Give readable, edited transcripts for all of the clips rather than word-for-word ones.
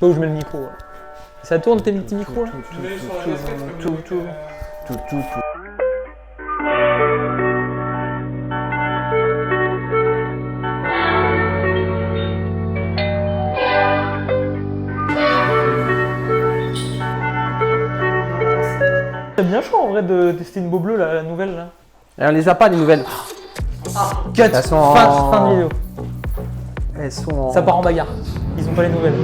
pas où je mets le micro. Ouais. Ça tourne tes petits micros là? Tout. C'est bien chaud en vrai de tester une beau bleu là, la nouvelle là. Et on les a pas les nouvelles. Cut. Elles sont Fin de vidéo. Elles sont Ça part en bagarre. Ils ont pas les nouvelles.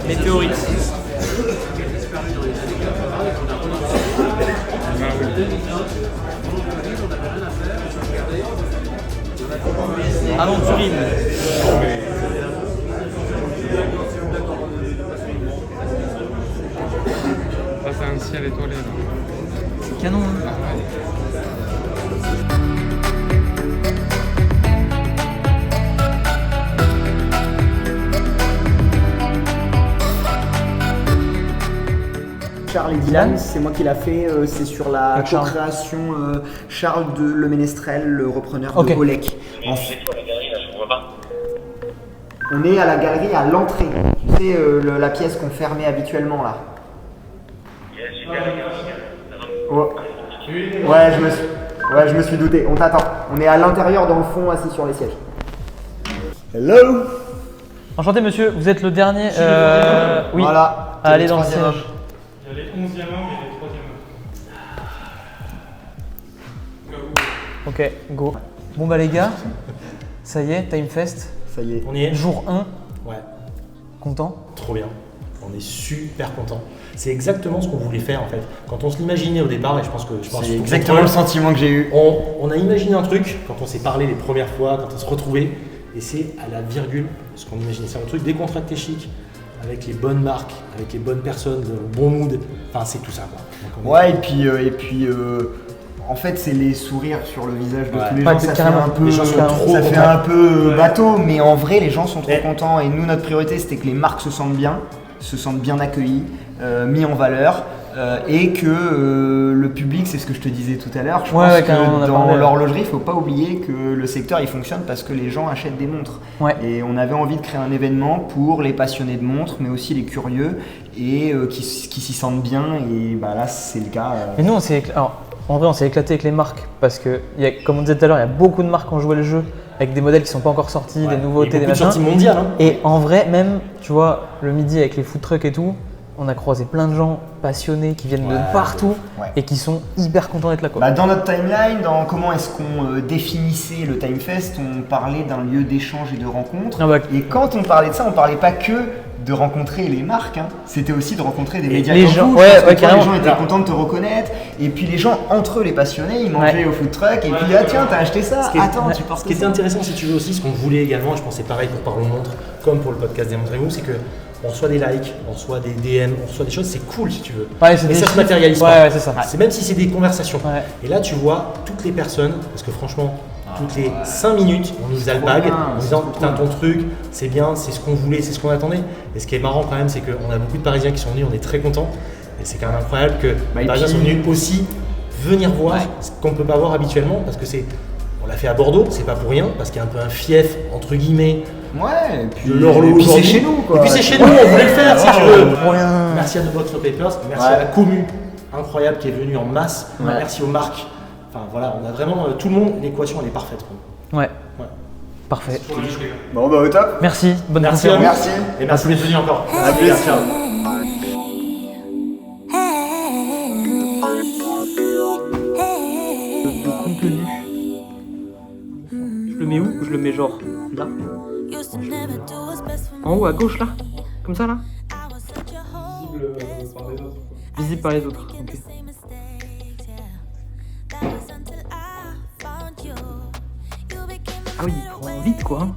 Météorite. Aventurine. Ça c'est un ciel étoilé là. C'est canon. Hein. Charles et Dylan, c'est moi qui l'a fait, c'est sur la Avec Charles. co-création Charles de Le Ménestrel, le repreneur Ok. de Olek. On est à la galerie à l'entrée, tu sais, la pièce qu'on fermait habituellement là. Ouais, je me suis douté, on t'attend. On est à l'intérieur dans le fond, assis sur les sièges. Hello. Enchanté monsieur, vous êtes le dernier. Oui. Voilà. Allez dans le troisième siège. Il y a les 11e hommes et les 3e hommes. Ok, go. Bon bah les gars, ça y est, Time Fest. Ça y est. On y est. Jour 1, Ouais, content. trop bien. On est super content. C'est exactement ce qu'on voulait faire en fait. Quand on se l'imaginait au départ, et je pense C'est exactement le sentiment que j'ai eu. On a imaginé un truc quand on s'est parlé les premières fois, quand on se retrouvait, et c'est à la virgule ce qu'on imaginait. C'est un truc décontracté chic, avec les bonnes marques, avec les bonnes personnes, le bon mood. Enfin, c'est tout ça quoi. Donc, on est- Ouais, et puis En fait, c'est les sourires sur le visage de Ouais. tous les Ouais, gens. Ça fait carrément. un peu, Les gens sont trop ça fait contents. un peu bateau, mais en vrai, les gens sont trop Mais- contents. Et nous, notre priorité, c'était que les marques se sentent bien accueillies, mis en valeur. Et que le public, c'est ce que je te disais tout à l'heure, je Ouais, pense ouais, carrément, on que a dans parlé. l'horlogerie, il ne faut pas oublier que le secteur il fonctionne parce que les gens achètent des montres. Ouais. Et on avait envie de créer un événement pour les passionnés de montres, mais aussi les curieux et qui s'y sentent bien. Et bah, là, c'est le cas. Et nous, en vrai, on s'est éclaté avec les marques parce que, comme on disait tout à l'heure, il y a beaucoup de marques qui ont joué le jeu avec des modèles qui sont pas encore sortis, des nouveautés, des beaucoup de machins. sorties mondiales. Hein. Et en vrai, même, tu vois, le midi avec les food trucks et tout, on a croisé plein de gens passionnés qui viennent de partout Ouais. et qui sont hyper contents d'être là, quoi. Bah, dans notre timeline, dans comment est-ce qu'on définissait le Timefest, on parlait d'un lieu d'échange et de rencontre. Ah bah. Et quand on parlait de ça, on parlait pas que de rencontrer les marques, hein. C'était aussi de rencontrer des médias les comme gens, vous. ouais, Je pense que ouais, toi, carrément. les gens étaient contents de te reconnaître. Et puis les gens, entre eux, les passionnés, ils mangeaient Ouais. au food truck. Et puis, ah tiens, t'as acheté ça. Ce qui est- Attends, ouais. tu portes Ce qui était ça. intéressant, si tu veux aussi, ce qu'on voulait également, je pense que c'est pareil pour Parlons Montre, comme pour le podcast Démontrez-vous, c'est que on reçoit des likes, on reçoit des DM, on reçoit des choses, c'est cool si tu veux. Ouais, c'est Mais des ça se chiffres. matérialise Ouais, pas. ouais, c'est ça. C'est même si c'est des conversations. Ouais. Et là, tu vois toutes les personnes, parce que franchement, toutes les 5 minutes, on nous alpague bien, en c'est disant trop putain, cool. ton truc, c'est bien, c'est ce qu'on voulait, c'est ce qu'on attendait. Et ce qui est marrant quand même, c'est qu'on a beaucoup de Parisiens qui sont venus, on est très contents. Et c'est quand même incroyable que les et Parisiens puis- sont venus aussi venir voir ce qu'on ne peut pas voir habituellement, parce que on l'a fait à Bordeaux, c'est pas pour rien, parce qu'il y a un peu un fief, entre guillemets, Ouais, et puis, de l'horloge. et puis c'est aujourd'hui. chez nous, quoi. Et puis c'est chez nous, on voulait le faire si tu veux. Trop bien. Merci à The Box No Papers, merci Ouais. à la commu incroyable qui est venue en masse, Ouais. merci aux marques. Enfin voilà, on a vraiment tout le monde, l'équation elle est parfaite. Quoi. Ouais. Ouais. Parfait. Bon, bah, au top. Merci. Bonne Merci à conférence. vous. Merci. Et merci d'être venu encore. À plus. Ciao. Le contenu. Je le mets où? Je le mets genre là. En haut à gauche là? Comme ça là? Visible par les autres. Ok. Ah oui, il prend vite quoi. Hein.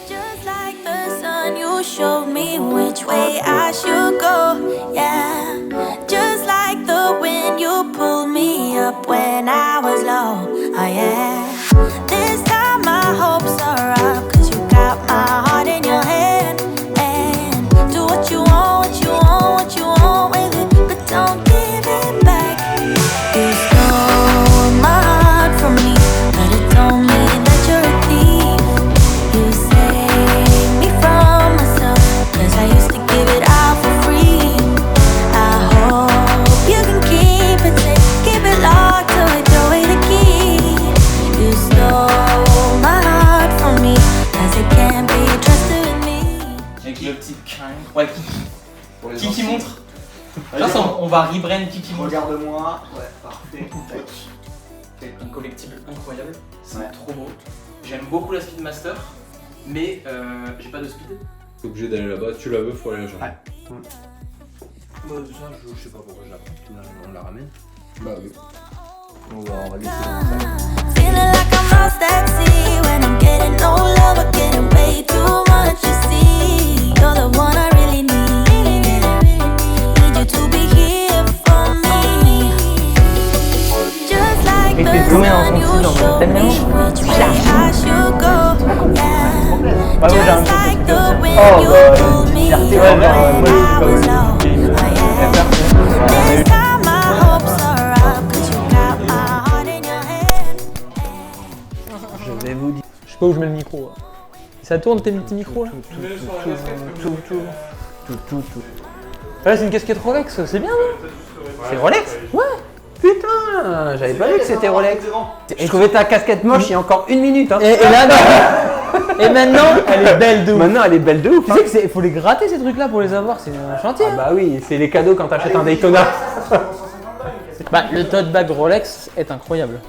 Just like the sun, you showed me which way I should go. Yeah, just like the wind, you pulled me up when I was low. Oh yeah, this time my hopes are up, 'cause you got my heart in your hand. And do what you want, what you want, what you want with it, but don't give it back. You stole my heart from me, but it don't mean that you're a thief. You saved me from myself, 'cause I used to give it out for free. I hope you can keep it safe, keep it locked till we throw away the key. You stole my heart from me, 'cause it can't be trusted with me. Avec le petit ouais, Kiki montre. Là, ça, on va rebrand Kiki montre. Regarde-moi. Ouais, parfait. C'est un collectible incroyable. C'est trop beau. J'aime beaucoup la Speedmaster, mais j'ai pas de speed. T'es obligé d'aller là-bas, tu la veux, faut aller la chercher. Ça, je sais pas pourquoi je la prends. On la ramène. Bah oui. On va laisser Feeling like I'm lost at sea when I'm getting no love or getting way too much. You see, you're the one I really need. Need you to be here for me. Just like Et the tu te mets en sun, you continu dans showed le me thème which way I should go. Yeah. Bah oui, j'ai un Just like peu the wind, Oh, you bah, pulled me fierté, up ouais, when genre, moi, I was je low. suis Oh, yeah. This time my hopes are up, 'cause you got my heart in your hand. Je vais vous dire. Je sais pas où je mets le micro. Hein. Ça tourne tes petits micros là? Tout. Ah, là, c'est une casquette Rolex, c'est bien non? C'est Rolex? Ouais. Putain, j'avais pas vu que c'était Rolex. Je trouvais ta casquette moche il y a encore une minute. Hein. Et là, non. Et maintenant, elle est belle de ouf. Maintenant elle est belle de ouf. Tu sais que faut les gratter ces trucs là pour les avoir, c'est un chantier. Ah bah oui, c'est les cadeaux quand t'achètes un Daytona. Bah, le tote bag Rolex est incroyable.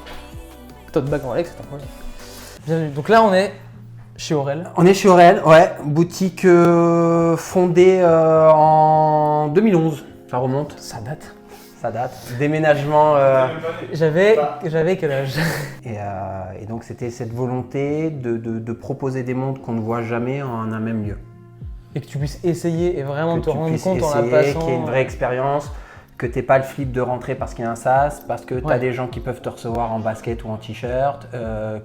Le tote bag Rolex est incroyable. Bienvenue. Donc là, on est chez Aurel. On est chez Aurel, ouais, boutique fondée en 2011. Ça remonte. Ça date. Ça date. Déménagement. J'avais quel âge? Et donc c'était cette volonté de proposer des montres qu'on ne voit jamais en un même lieu. Et que tu puisses essayer et vraiment Que te tu rendre puisses compte en la essayer, passant. qu'il y ait une vraie expérience, que tu n'aies pas le flip de rentrer parce qu'il y a un sas, parce que tu as Ouais. des gens qui peuvent te recevoir en basket ou en t-shirt,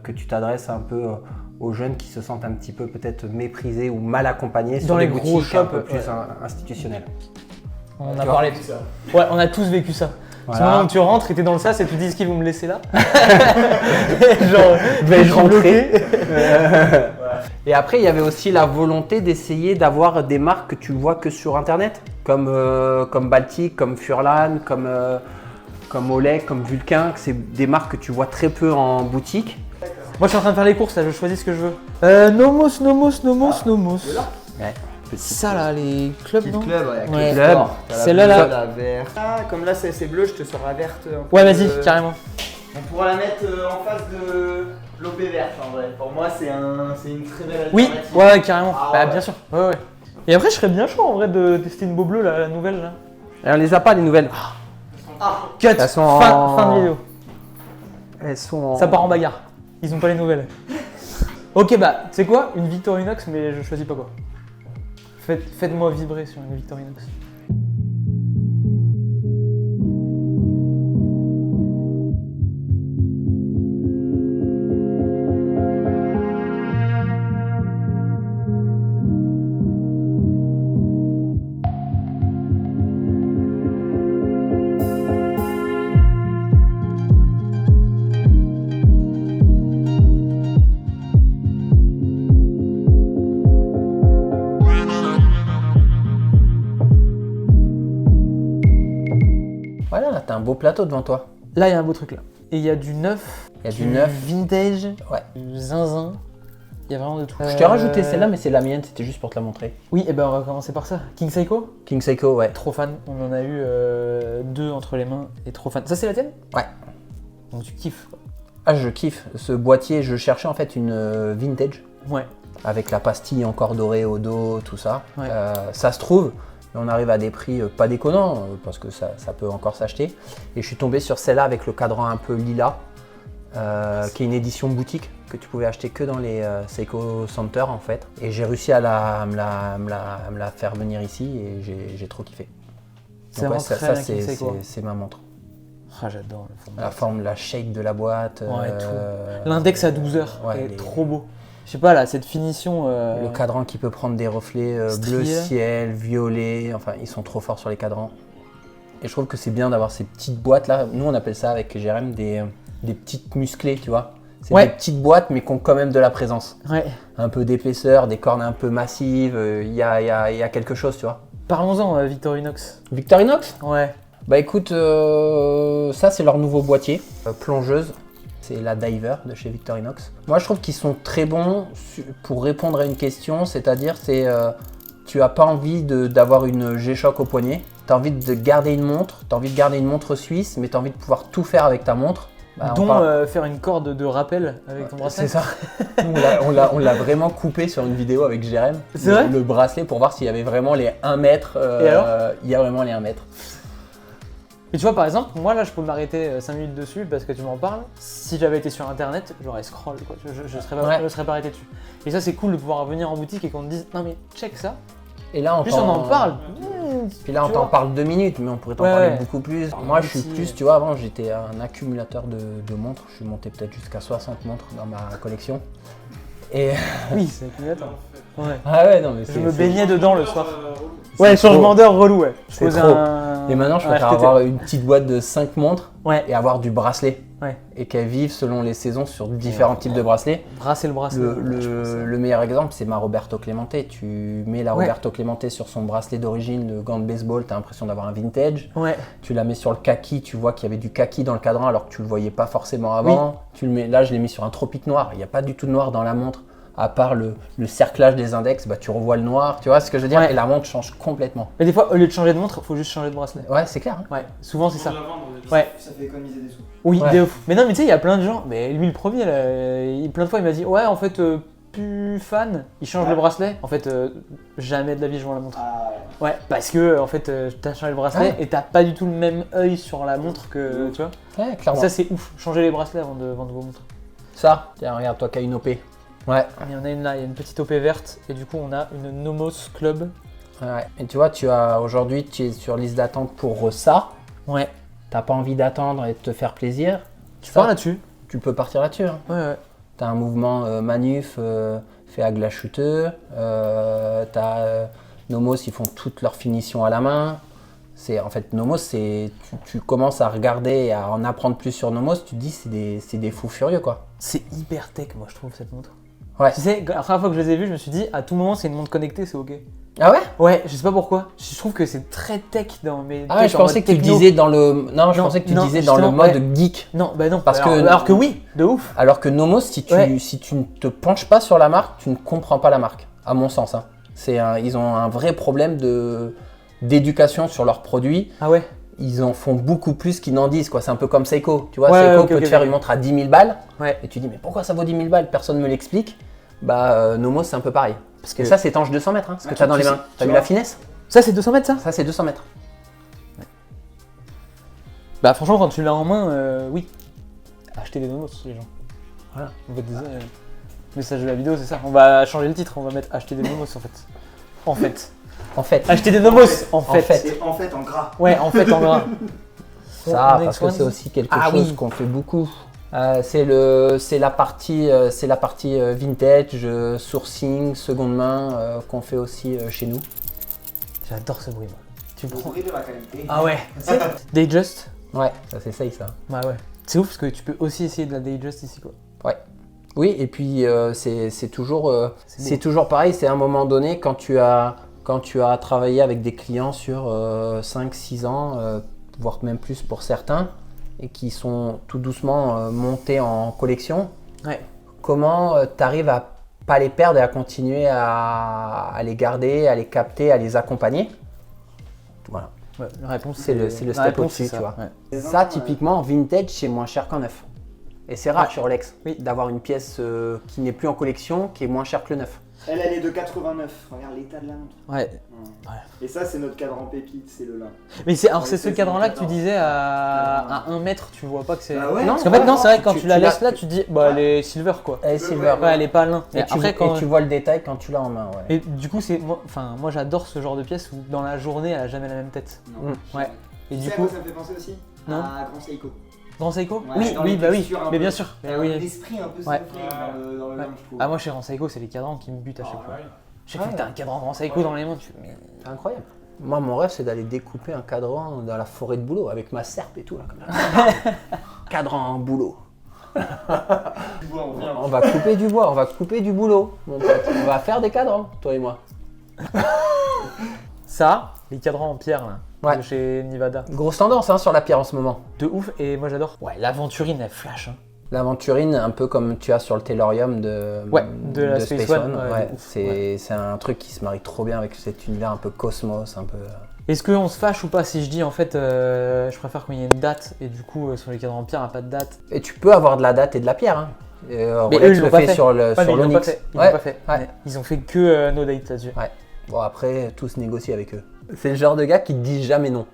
que tu t'adresses un peu aux jeunes qui se sentent un petit peu peut-être méprisés ou mal accompagnés Dans sur les des gros boutiques un shops, peu plus ouais. institutionnelles. On a Tu parlé de ça. Ouais, on a tous vécu ça. Voilà. Ce moment où tu rentres et t'es dans le sas et tu te dis est-ce qu'ils vont me laisser là? Genre, Vais-je suis rentrer bloqué. Et après, il y avait aussi la volonté d'essayer d'avoir des marques que tu vois que sur Internet, comme Baltic, comme Furlan, comme Oleg, comme Vulcain, que c'est des marques que tu vois très peu en boutique. Moi je suis en train de faire les courses là, je choisis ce que je veux. Nomos. Ouais. Ça là, les clubs, Petit non? club, ouais. Ouais. Club. Celle-là, là. La verte. Ah, comme là c'est bleu, je te sors la verte. un peu, Ouais, vas-y, carrément. On pourra la mettre en face de l'OP verte en vrai. Pour moi, c'est une très belle Oui, alternative. ouais, carrément. Ah, Bah, ouais. bien sûr. Ouais. Et après, je serais bien chaud en vrai de tester une beau bleu, la nouvelle là. Et on les a pas les nouvelles. Cut. Elles sont Fin de vidéo. Elles sont en... Ça part en bagarre. Ils ont pas les nouvelles. Ok, bah, tu sais quoi? Une Victorinox, mais je choisis pas quoi. Faites-moi vibrer sur une Victorinox. Voilà, t'as un beau plateau devant toi. Là, il y a un beau truc là. Et il y a du neuf. Il y a du neuf. Vintage. Ouais. Du zinzin. Il y a vraiment de tout. Je t'ai rajouté celle-là, mais c'est la mienne, c'était juste pour te la montrer. Oui, et ben on va commencer par ça. King Seiko. King Seiko, ouais. Trop fan. On en a eu deux entre les mains et trop fan. Ça, c'est la tienne? Ouais. Donc tu kiffes. Ah, je kiffe. Ce boîtier, je cherchais en fait une vintage. Ouais. Avec la pastille encore dorée au dos, tout ça. Ouais. Ça se trouve, mais on arrive à des prix pas déconnants, parce que ça peut encore s'acheter. Et je suis tombé sur celle-là avec le cadran un peu lilas, qui est une édition boutique que tu pouvais acheter que dans les Seiko Center en fait. Et j'ai réussi à me la faire venir ici et j'ai trop kiffé. C'est Donc vraiment ça, très bien c'est- King Seiko. c'est ma montre. Ah, j'adore le format. La forme, la shape de la boîte. Ouais, tout. L'index à 12 heures ouais, est les- trop beau. Je sais pas là, cette finition. Le cadran qui peut prendre des reflets bleu Strié. ciel, violet, enfin ils sont trop forts sur les cadrans. Et je trouve que c'est bien d'avoir ces petites boîtes là. Nous on appelle ça avec Jérém des petites musclées, tu vois. C'est Ouais. des petites boîtes mais qui ont quand même de la présence. Ouais. Un peu d'épaisseur, des cornes un peu massives, il y a quelque chose, tu vois. Parlons-en, Victorinox. Victorinox ? Ouais. Bah écoute, ça c'est leur nouveau boîtier, plongeuse. C'est la Diver de chez Victorinox. Moi je trouve qu'ils sont très bons pour répondre à une question, c'est-à-dire tu as pas envie d'avoir une G-Shock au poignet, tu as envie de garder une montre, tu as envie de garder une montre suisse, mais tu as envie de pouvoir tout faire avec ta montre. Bah, Dont faire une corde de rappel avec ton bracelet. c'est ça. Nous, on l'a vraiment coupé sur une vidéo avec Jérém. C'est vrai le bracelet pour voir s'il y avait vraiment les 1 mètre. Et alors il y a vraiment les 1 mètre. Et tu vois, par exemple, moi là, je peux m'arrêter 5 minutes dessus parce que tu m'en parles. Si j'avais été sur internet, j'aurais scroll, quoi. Je serais pas, Ouais. je serais pas arrêté dessus. Et ça, c'est cool de pouvoir venir en boutique et qu'on te dise non, mais check ça. Et là, Juste on en parle. Puis là, on Tu t'en vois. parle 2 minutes, mais on pourrait t'en Ouais, parler ouais. beaucoup plus. Un Moi, je suis petit- plus, tu vois, avant, j'étais un accumulateur de montres. Je suis monté peut-être jusqu'à 60 montres dans ma collection. Et Oui, c'est accumulateur. Ouais. ah ouais, non, mais Je me c'est- baignais dedans le soir. C'est Ouais, changement trop. d'heure relou, ouais. Je C'est posais trop. un- Et maintenant, je un préfère RTT. avoir une petite boîte de 5 montres Ouais, et avoir du bracelet. ouais. Et qu'elles vivent selon les saisons sur différents types de bracelets. Brasser le bracelet. Le meilleur exemple, c'est ma Roberto Clemente. Tu mets la Ouais. Roberto Clemente sur son bracelet d'origine de gant de baseball, tu as l'impression d'avoir un vintage. Ouais. Tu la mets sur le kaki, tu vois qu'il y avait du kaki dans le cadran alors que tu le voyais pas forcément avant. Tu le mets, là, je l'ai mis sur un tropique noir. Il n'y a pas du tout de noir dans la montre. À part le cerclage des index, bah, tu revois le noir. Tu vois ce que je veux dire? Ouais. Et la montre change complètement. Mais des fois, au lieu de changer de montre, faut juste changer de bracelet. Ouais, c'est clair. Hein. Ouais, souvent c'est ça. Pour la vendre, Ouais. Ça fait économiser des sous. Oui, Ouais. de ouf. Mais non, mais tu sais, il y a plein de gens. Mais lui, le premier, là, plein de fois, il m'a dit ouais, en fait, plus fan, il change le bracelet. En fait, jamais de la vie, je vends la montre. Ah Ouais, parce que en fait, t'as changé le bracelet Ouais. et t'as pas du tout le même œil sur la montre que tu vois. Ouais, clairement. Ça c'est ouf, changer les bracelets avant de vendre vos montres. Ça, tiens, regarde, toi qui as une OP. Ouais. Il y en a une là, il y a une petite OP verte et du coup on a une Nomos Club. Ouais. Et tu vois, aujourd'hui, tu es sur liste d'attente pour ça. Ouais. T'as pas envie d'attendre et de te faire plaisir. Tu Ça, pars là-dessus. Tu peux partir là-dessus. Hein. Ouais. T'as un mouvement manuf fait à glace shooter. Nomos, ils font toutes leurs finitions à la main. En fait, Nomos, tu commences à regarder et à en apprendre plus sur Nomos, tu te dis c'est des fous furieux quoi. C'est hyper tech moi je trouve cette montre. Ouais. Tu sais, la première fois que je les ai vus, je me suis dit à tout moment c'est une montre connectée, c'est ok. Ah ouais? Ouais, je sais pas pourquoi. Je trouve que c'est très tech dans mes. Ah ouais, je pensais que tu disais dans le. Non, je pensais que tu disais dans le justement, mode geek. Non, bah non. Parce alors que oui, de ouf. Alors que Nomos, si tu ne te penches pas sur la marque, tu ne comprends pas la marque, à mon sens. Hein. Ils ont un vrai problème d'éducation sur leurs produits. Ah ouais. Ils en font beaucoup plus qu'ils n'en disent. C'est un peu comme Seiko. Tu vois, Ouais, Seiko ok, peut te faire une montre à 10 000 balles. Ouais. Et tu dis, mais pourquoi ça vaut 10 000 balles? Personne ne me l'explique. Nomos, c'est un peu pareil. Parce Et ça, c'est tange 200 mètres, hein, ce que tu as dans les mains. T'as vu vois. la finesse? Ça c'est 200 mètres ça. Ça, c'est 200 mètres. Bah franchement quand tu l'as en main, oui. Achetez des Nomos les gens. Voilà. On va te dire, message de la vidéo c'est ça. On va changer le titre, on va mettre acheter des Nomos en fait. En fait, Acheter des Nomos en fait. C'est en fait en gras. Ouais en fait en gras. ça, On parce que X1. c'est aussi quelque Ah chose oui. qu'on fait beaucoup. C'est la partie vintage, sourcing, seconde main qu'on fait aussi chez nous. J'adore ce bruit moi. Tu Le prends. bruit de la qualité. Ah ouais. Dayjust. Ouais, ça s'essaye ça. Bah ouais. C'est ouf parce que tu peux aussi essayer de la Dayjust ici quoi. Oui, et puis c'est toujours C'est beau. toujours pareil. C'est à un moment donné quand tu as travaillé avec des clients sur 5-6 ans, voire même plus pour certains, et qui sont tout doucement montés en collection. Ouais. Comment tu arrives à pas les perdre et à continuer à les garder, à les capter, à les accompagner? Voilà. Ouais, la réponse C'est le la step réponse, au-dessus, c'est ça, tu vois. ouais. Ça, typiquement, vintage, c'est moins cher qu'en neuf. Et c'est rare Ouais. chez Rolex Oui. d'avoir une pièce qui n'est plus en collection, qui est moins chère que le neuf. Elle est de 89. Regarde l'état de la montre. Ouais. Et ça, c'est notre cadran pépite, c'est le lin. Mais c'est Ouais, ce c'est cadran-là que tu 14. disais à 1 mètre, tu vois pas que c'est. Bah ouais. Parce qu'en fait, non, c'est vrai que quand Tu- tu la tu laisses l'as- là, tu te dis, bah elle est silver quoi. Elle est silver. Ouais, elle est pas lin. Et, Et tu, après, quand. et tu vois le détail quand tu l'as en main. Ouais. Et du coup, moi j'adore ce genre de pièce où dans la journée elle a jamais la même tête. Ouais. Et Tu du sais à coup, quoi ça me fait penser aussi? Non. À Grand Seiko. Grand Seiko. Ouais, Oui, dans oui, les bah oui. textures un Mais peu. bien sûr. T'as Mais un oui. esprit un peu Ouais. snowflake dans le Ouais. lin, je trouve. Ah moi chez Grand Seiko, c'est les cadrans qui me butent à chaque fois. ouais. Chaque fois que t'as un cadran Grand Seiko dans les mains, tu fais mais. C'est incroyable. Moi, mon rêve, c'est d'aller découper un cadran dans la forêt de Boulot avec ma serpe et tout. Là, comme ça. Cadran en boulot. On va couper du bois, on va couper du boulot, mon pote. On va faire des cadrans, toi et moi. Ça, les cadrans en pierre là, Ouais. de chez Nivada. Grosse tendance hein, sur la pierre en ce moment. De ouf, et moi j'adore. Ouais, l'aventurine elle flash. Hein. L'aventurine, un peu comme tu as sur le Tellurium de, Ouais, de la Space One, ouais, Ouais, de ouf, c'est un truc qui se marie trop bien avec cet univers un peu cosmos, un peu. Est-ce qu'on se fâche ou pas si je dis en fait je préfère quand il y a une date et du coup sur les cadrans en pierre il n'y a pas de date. Et tu peux avoir de la date et de la pierre. Hein. Mais Rolex eux ils le l'ont pas fait fait. sur Ouais, mais ils l'ont pas l'Onyx. fait. Ils Ouais. l'ont pas fait. Ouais. Ils ont fait que no date là-dessus. Ouais. Bon après, tout se négocie avec eux. C'est le genre de gars qui te dit jamais non.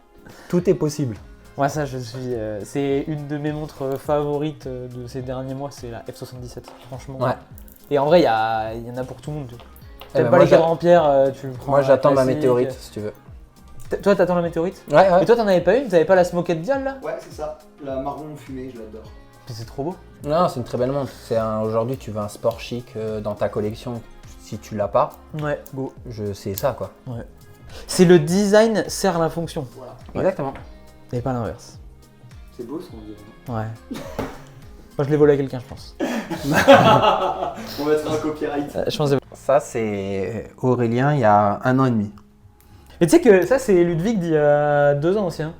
Tout est possible. Moi ça je suis. C'est une de mes montres favorites de ces derniers mois, c'est la F77 franchement. Ouais. Et en vrai il y en a pour tout le monde. T'aimes ben, pas moi, les cadrans en pierre, tu le prends. Moi la j'attends ma classique. météorite si tu veux. Toi t'attends la météorite. Ouais, ouais. Et toi t'en avais pas une? T'avais pas la Smoked Dial là? Ouais, c'est ça. La marron fumée, je l'adore. Puis c'est trop beau. Non, c'est une très belle montre. Aujourd'hui, tu veux un sport chic dans ta collection. Si tu l'as pas, Ouais, beau. c'est ça quoi. C'est le design sert la fonction. Voilà. Exactement. Et pas l'inverse. C'est beau ce qu'on dit. Ouais. Moi je l'ai volé à quelqu'un je pense. On va être un copyright. Je pense que... Ça, c'est Aurélien il y a 1 an et demi. Et tu sais que ça c'est Ludwig d'il y a 2 ans aussi. Hein.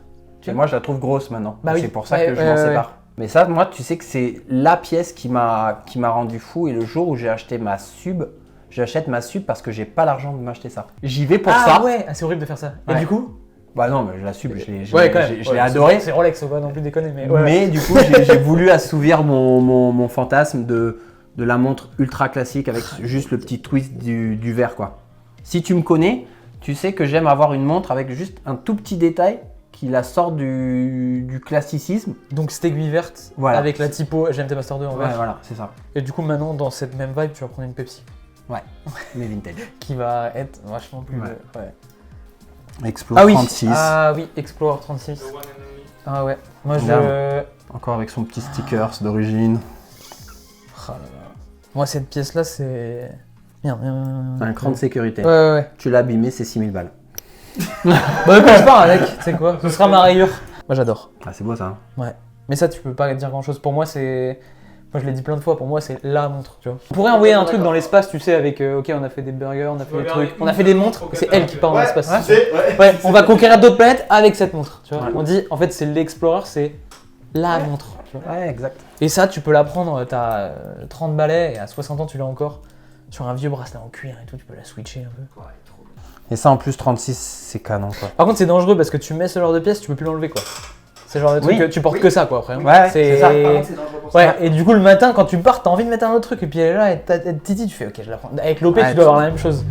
Et moi, je la trouve grosse maintenant. Bah oui. C'est pour ça Ouais, que je ouais, m'en ouais, sépare. Mais ça, moi, tu sais que c'est la pièce qui m'a rendu fou. Et le jour où j'ai acheté ma sub, j'achète ma sub parce que j'ai pas l'argent de m'acheter ça. J'y vais pour ça. Ouais, c'est horrible de faire ça. Et Ouais. du coup Bah non, mais la sub, je l'ai Ouais, adoré. C'est Rolex, faut pas non plus déconner. Mais, ouais. Mais du coup, j'ai voulu assouvir mon fantasme de la montre ultra classique avec juste le petit twist du verre, quoi. Si tu me connais, Tu sais que j'aime avoir une montre avec juste un tout petit détail qui la sort du classicisme. Donc cette aiguille verte Voilà. avec la typo GMT Master 2 en Ouais, vert. voilà, c'est ça. Et du coup maintenant dans cette même vibe tu vas prendre une Pepsi Mais vintage. qui va être vachement plus... Ouais. ouais. Explore 36. Ah oui, Explorer 36. The one and only. Ah ouais. Moi je... Merde. Encore avec son petit stickers d'origine. Oh là là. Moi cette pièce là c'est... Merde. Un cran de sécurité. Ouais. Tu l'as abîmé, c'est 6000 balles. Bah quand je pars avec, tu sais quoi, ce sera ma rayure. Moi j'adore. Ah, c'est beau ça. Mais ça tu peux pas dire grand chose. Pour moi c'est... Moi je l'ai dit plein de fois, pour moi c'est la montre, tu vois. On pourrait envoyer un truc dans l'espace, tu sais, avec ok on a fait des burgers, on a fait des trucs, on a fait des montres, c'est elle qui part dans l'espace. Ouais, on va conquérir d'autres planètes avec cette montre, tu vois. Ouais. On dit en fait c'est l'Explorer, c'est la montre, tu vois. Ouais, exact. Et ça tu peux la prendre, t'as 30 balais et à 60 ans tu l'as encore. Sur un vieux bracelet en cuir et tout, tu peux la switcher un peu. Et ça en plus 36, c'est canon quoi. Par contre c'est dangereux parce que tu mets ce genre de pièce, tu peux plus l'enlever quoi. C'est le genre de truc Oui. que tu portes que ça quoi après. hein. Ouais, c'est ça. Ouais, et du coup le matin quand tu pars, t'as envie de mettre un autre truc et puis elle est là, et t'as titi, tu fais ok je la prends. Avec l'OP Ouais, tu dois avoir la même chose.